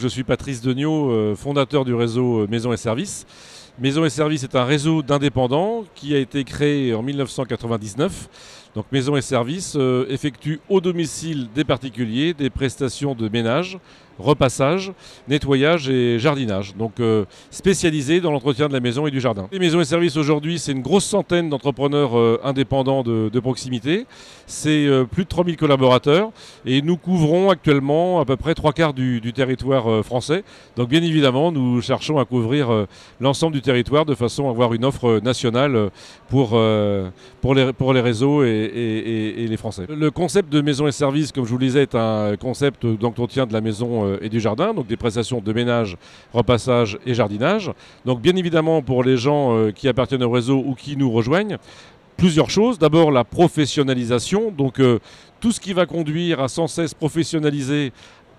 je suis Patrice Degnaud, fondateur du réseau Maisons et Services. Maisons et Services est un réseau d'indépendants qui a été créé en 1999. Donc Maisons et Services effectue au domicile des particuliers des prestations de ménage, repassage, nettoyage et jardinage. Donc spécialisés dans l'entretien de la maison et du jardin. Les Maisons et Services aujourd'hui, c'est une grosse centaine d'entrepreneurs indépendants de proximité. C'est plus de 3000 collaborateurs et nous couvrons actuellement à peu près 3/4 du territoire français. Donc bien évidemment, nous cherchons à couvrir l'ensemble du territoire de façon à avoir une offre nationale pour les réseaux et les Français. Le concept de Maisons et Services, comme je vous le disais, est un concept d'entretien de la maison et du jardin, donc des prestations de ménage, repassage et jardinage. Donc bien évidemment pour les gens qui appartiennent au réseau ou qui nous rejoignent, plusieurs choses. D'abord la professionnalisation, donc tout ce qui va conduire à sans cesse professionnaliser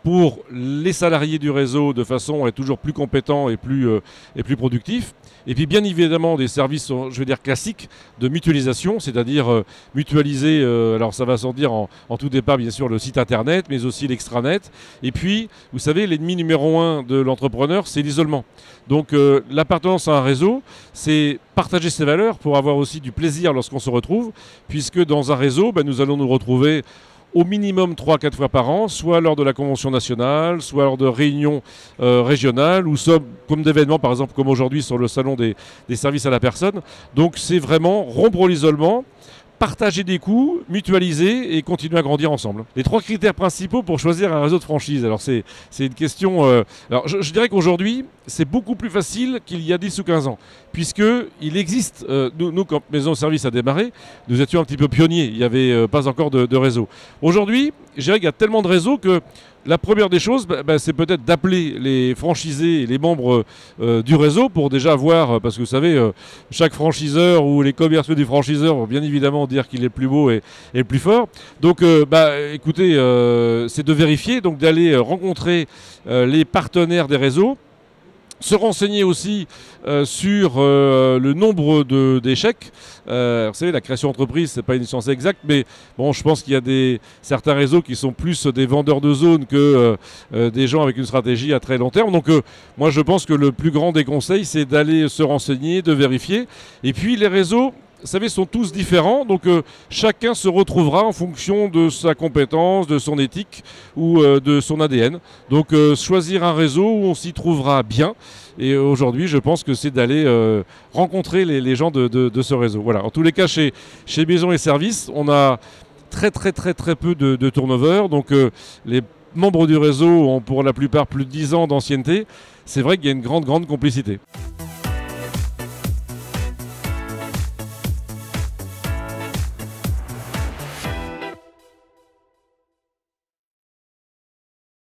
pour les salariés du réseau de façon à être toujours plus compétents et plus productifs. Et puis bien évidemment des services, je veux dire classiques, de mutualisation, c'est-à-dire mutualiser, alors ça va sans dire en tout départ bien sûr le site internet, mais aussi l'extranet. Et puis, vous savez, l'ennemi numéro 1 de l'entrepreneur, c'est l'isolement. Donc l'appartenance à un réseau, c'est partager ses valeurs pour avoir aussi du plaisir lorsqu'on se retrouve, puisque dans un réseau, nous allons nous retrouver au minimum 3-4 fois par an, soit lors de la convention nationale, soit lors de réunions régionales, ou soit comme d'événements, par exemple comme aujourd'hui sur le salon des services à la personne. Donc c'est vraiment rompre l'isolement, partager des coûts, mutualiser et continuer à grandir ensemble. Les 3 critères principaux pour choisir un réseau de franchise. Alors c'est une question... Alors je dirais qu'aujourd'hui, c'est beaucoup plus facile qu'il y a 10 ou 15 ans, puisqu'il existe, nous quand Maisons et Services a démarré, nous étions un petit peu pionniers, il n'y avait pas encore de réseau. Aujourd'hui, je dirais qu'il y a tellement de réseaux que la première des choses, c'est peut-être d'appeler les franchisés et les membres du réseau pour déjà voir, parce que vous savez, chaque franchiseur ou les commerciaux du franchiseur vont bien évidemment dire qu'il est le plus beau et le plus fort. Donc écoutez, c'est de vérifier, donc d'aller rencontrer les partenaires des réseaux, se renseigner aussi sur le nombre d'échecs. Vous savez, la création d'entreprise, ce n'est pas une science exacte, mais bon, je pense qu'il y a certains réseaux qui sont plus des vendeurs de zones que des gens avec une stratégie à très long terme. Donc moi, je pense que le plus grand des conseils, c'est d'aller se renseigner, de vérifier. Et puis les réseaux, vous savez, sont tous différents, donc chacun se retrouvera en fonction de sa compétence, de son éthique ou de son ADN. Donc choisir un réseau où on s'y trouvera bien. Et aujourd'hui, je pense que c'est d'aller rencontrer les gens de ce réseau. Voilà. En tous les cas, chez Maisons et Services, on a très peu de turnover. Donc les membres du réseau ont pour la plupart plus de 10 ans d'ancienneté. C'est vrai qu'il y a une grande complicité.